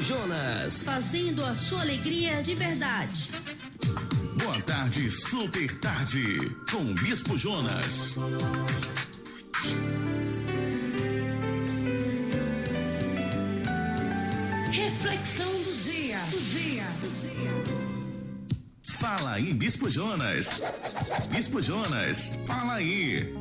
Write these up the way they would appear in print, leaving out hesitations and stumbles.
Jonas. Fazendo a sua alegria de verdade. Boa tarde, super tarde, com o Bispo Jonas. Reflexão do dia. Fala aí, Bispo Jonas. Bispo Jonas, fala aí.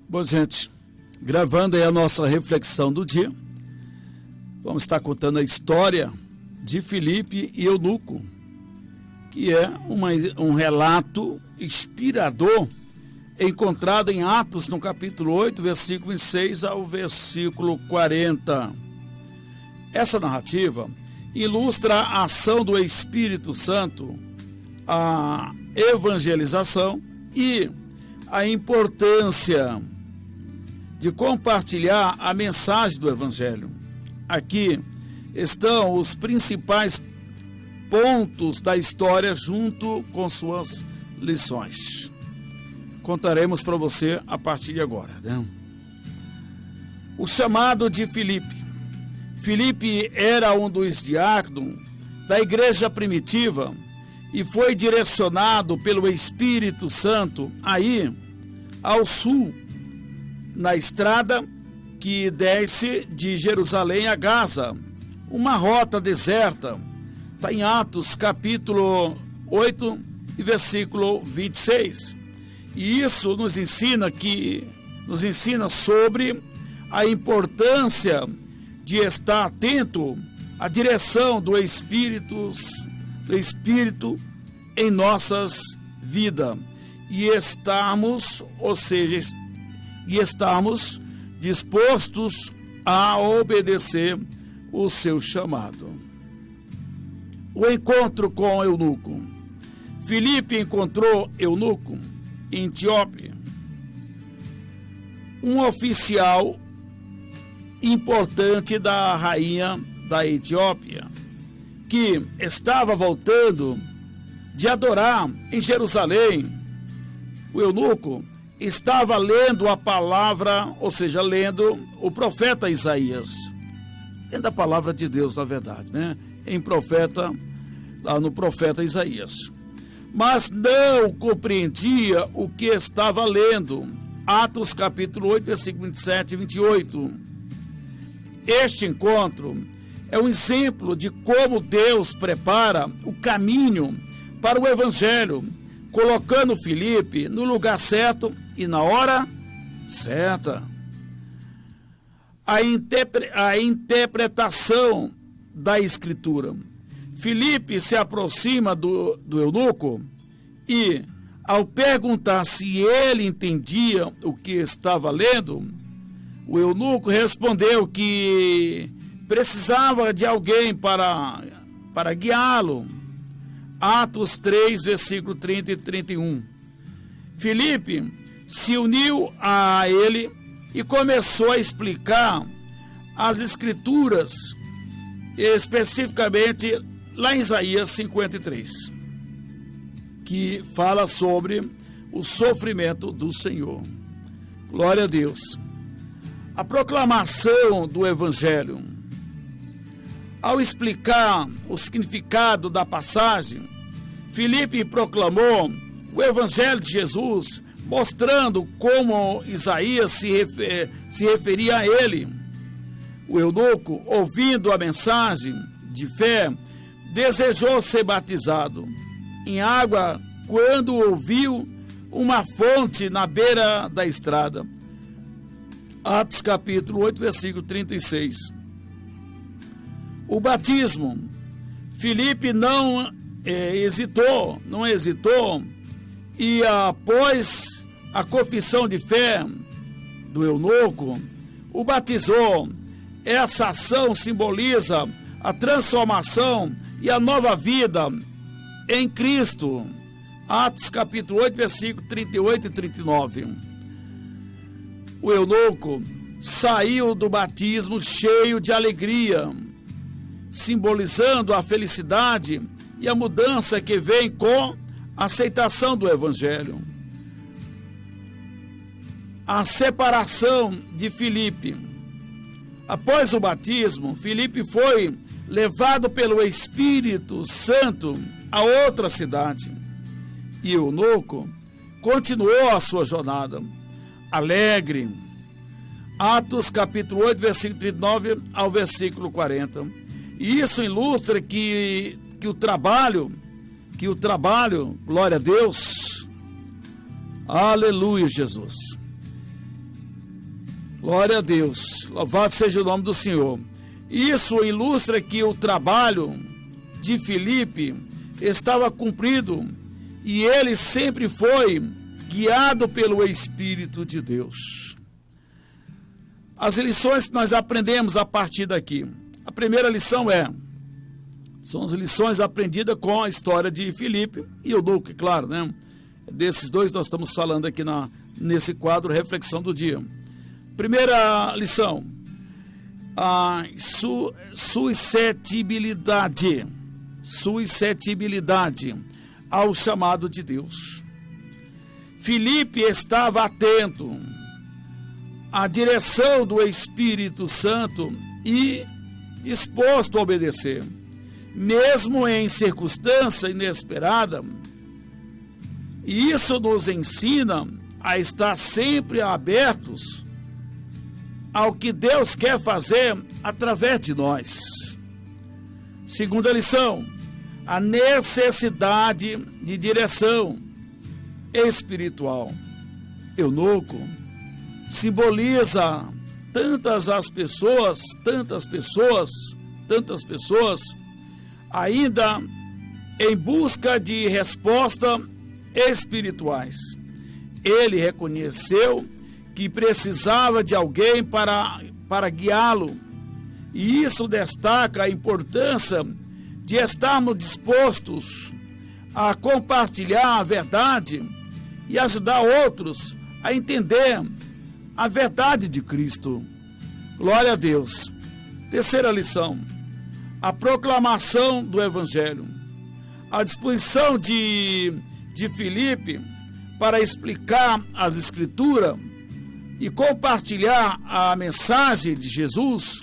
Bom, gente, gravando aí a nossa reflexão do dia, vamos estar contando a história de Filipe e Eunuco, que é um relato inspirador encontrado em Atos, no capítulo 8, versículo 26 ao versículo 40. Essa narrativa ilustra a ação do Espírito Santo, a evangelização e a importância de compartilhar a mensagem do Evangelho. Aqui estão os principais pontos da história junto com suas lições. Contaremos para você a partir de agora, né? O chamado de Filipe. Filipe era um dos diáconos da igreja primitiva e foi direcionado pelo Espírito Santo aí ao sul, na estrada que desce de Jerusalém a Gaza, uma rota deserta. Está em Atos capítulo 8 e versículo 26. E isso nos ensina sobre a importância de estar atento à direção do Espírito em nossas vidas e estarmos dispostos a obedecer o seu chamado. O encontro com Eunuco. Filipe encontrou Eunuco em Etiópia, um oficial importante da rainha da Etiópia, que estava voltando de adorar em Jerusalém. O eunuco estava lendo a palavra, ou seja, lendo o profeta Isaías. Lendo a palavra de Deus, na verdade, né? Lá no profeta Isaías. Mas não compreendia o que estava lendo. Atos capítulo 8, versículo 27 e 28. Este encontro é um exemplo de como Deus prepara o caminho para o Evangelho, colocando Filipe no lugar certo e na hora certa. A interpretação da Escritura. Filipe se aproxima do eunuco e, ao perguntar se ele entendia o que estava lendo, o eunuco respondeu que precisava de alguém para guiá-lo. Atos 3, versículo 30 e 31. Filipe se uniu a ele e começou a explicar as Escrituras, especificamente lá em Isaías 53, que fala sobre o sofrimento do Senhor. Glória a Deus. A proclamação do Evangelho. Ao explicar o significado da passagem, Filipe proclamou o Evangelho de Jesus, mostrando como Isaías se referia a ele. O eunuco, ouvindo a mensagem de fé, desejou ser batizado em água quando ouviu uma fonte na beira da estrada. Atos capítulo 8, versículo 36. O batismo. Filipe não hesitou, e após a confissão de fé do eunuco, o batizou. Essa ação simboliza a transformação e a nova vida em Cristo. Atos capítulo 8, versículo 38 e 39. O eunuco saiu do batismo cheio de alegria, simbolizando a felicidade e a mudança que vem com a aceitação do Evangelho. A separação de Filipe. Após o batismo, Filipe foi levado pelo Espírito Santo a outra cidade. E Eunuco continuou a sua jornada, alegre. Atos capítulo 8, versículo 39 ao versículo 40. E isso ilustra que o trabalho, glória a Deus, aleluia, Jesus. Glória a Deus, louvado seja o nome do Senhor. Isso ilustra que o trabalho de Filipe estava cumprido e ele sempre foi guiado pelo Espírito de Deus. As lições que nós aprendemos a partir daqui. A primeira lição são as lições aprendidas com a história de Filipe e Eunuco, claro, né? Desses dois nós estamos falando aqui nesse quadro Reflexão do Dia. Primeira lição, a suscetibilidade ao chamado de Deus. Filipe estava atento à direção do Espírito Santo e disposto a obedecer, mesmo em circunstância inesperada. E isso nos ensina a estar sempre abertos ao que Deus quer fazer através de nós. Segunda lição, a necessidade de direção espiritual. Eunuco simboliza tantas pessoas ainda em busca de respostas espirituais. Ele reconheceu que precisava de alguém para guiá-lo. E isso destaca a importância de estarmos dispostos a compartilhar a verdade e ajudar outros a entender a verdade de Cristo. Glória a Deus. Terceira lição, a proclamação do Evangelho. A disposição de Filipe para explicar as Escrituras e compartilhar a mensagem de Jesus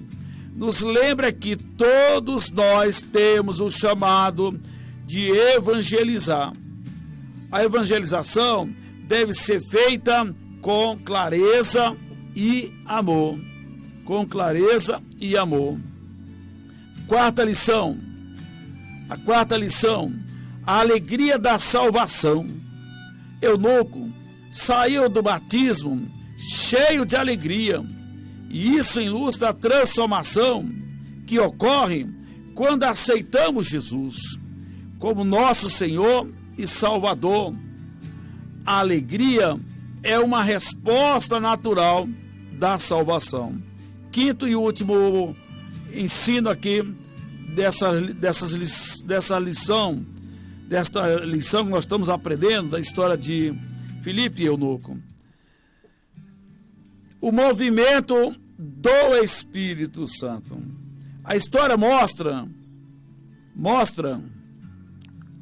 nos lembra que todos nós temos o chamado de evangelizar. A evangelização deve ser feita com clareza e amor. Com clareza e amor. Quarta lição. A quarta lição, a alegria da salvação. Eunuco saiu do batismo cheio de alegria, e isso ilustra a transformação que ocorre quando aceitamos Jesus como nosso Senhor e Salvador. A alegria é uma resposta natural da salvação. Quinto e último ensino aqui desta lição que nós estamos aprendendo da história de Filipe e Eunuco. O movimento do Espírito Santo. A história mostra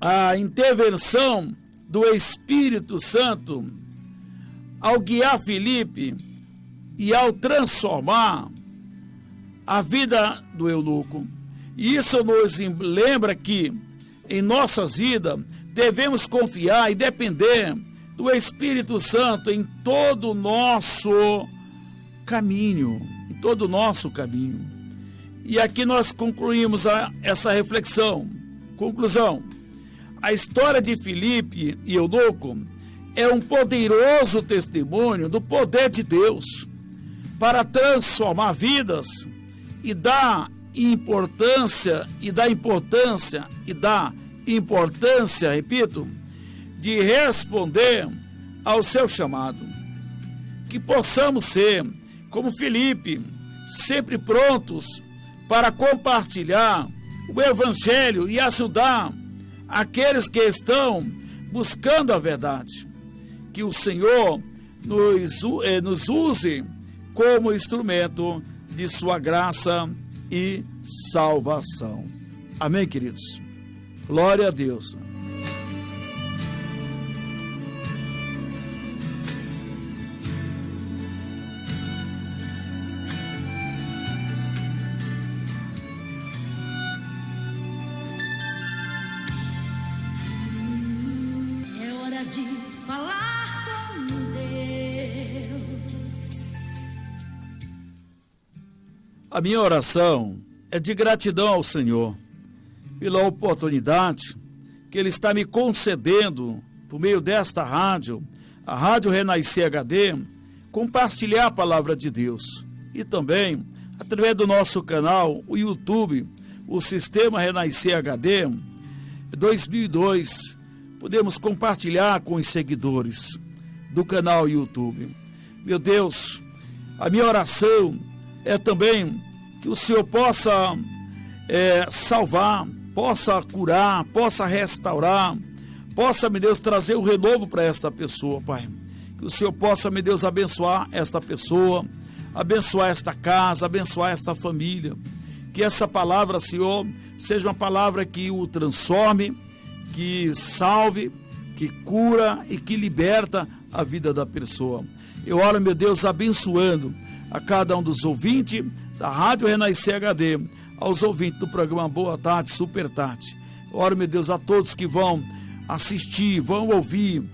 a intervenção do Espírito Santo ao guiar Filipe e ao transformar a vida do eunuco. E isso nos lembra que em nossas vidas devemos confiar e depender do Espírito Santo em todo o nosso caminho, E aqui nós concluímos essa reflexão. Conclusão: a história de Filipe e Eunuco é um poderoso testemunho do poder de Deus para transformar vidas e dar importância, repito, de responder ao seu chamado. Que possamos ser como Filipe, sempre prontos para compartilhar o Evangelho e ajudar aqueles que estão buscando a verdade. Que o Senhor nos use como instrumento de sua graça e salvação. Amém, queridos? Glória a Deus. É hora de falar com Deus. A minha oração é de gratidão ao Senhor pela oportunidade que Ele está me concedendo por meio desta rádio, a Rádio Renascer HD, compartilhar a palavra de Deus. E também, através do nosso canal, o YouTube, o Sistema Renascer HD 2002, podemos compartilhar com os seguidores do canal YouTube. Meu Deus, a minha oração é também que o Senhor possa salvar, possa curar, possa restaurar, possa, meu Deus, trazer o renovo para esta pessoa, Pai. Que o Senhor possa, meu Deus, abençoar esta pessoa, abençoar esta casa, abençoar esta família. Que essa palavra, Senhor, seja uma palavra que o transforme, que salve, que cura e que liberta a vida da pessoa. Eu oro, meu Deus, abençoando a cada um dos ouvintes da Rádio Renascer HD, aos ouvintes do programa Boa Tarde, Super Tarde. Eu oro, meu Deus, a todos que vão assistir, vão ouvir,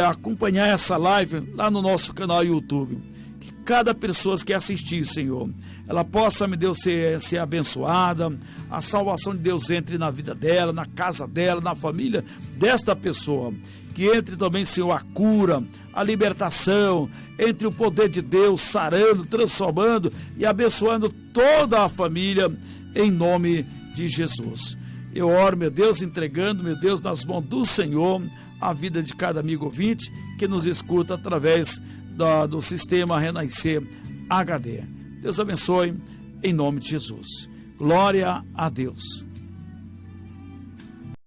acompanhar essa live lá no nosso canal YouTube. Que cada pessoa que assistir, Senhor, ela possa, meu Deus, ser abençoada, a salvação de Deus entre na vida dela, na casa dela, na família desta pessoa. Que entre também, Senhor, a cura, a libertação, entre o poder de Deus, sarando, transformando e abençoando toda a família, em nome de Jesus. Eu oro, meu Deus, entregando, meu Deus, nas mãos do Senhor, a vida de cada amigo ouvinte que nos escuta através do Sistema Renascer HD. Deus abençoe, em nome de Jesus. Glória a Deus.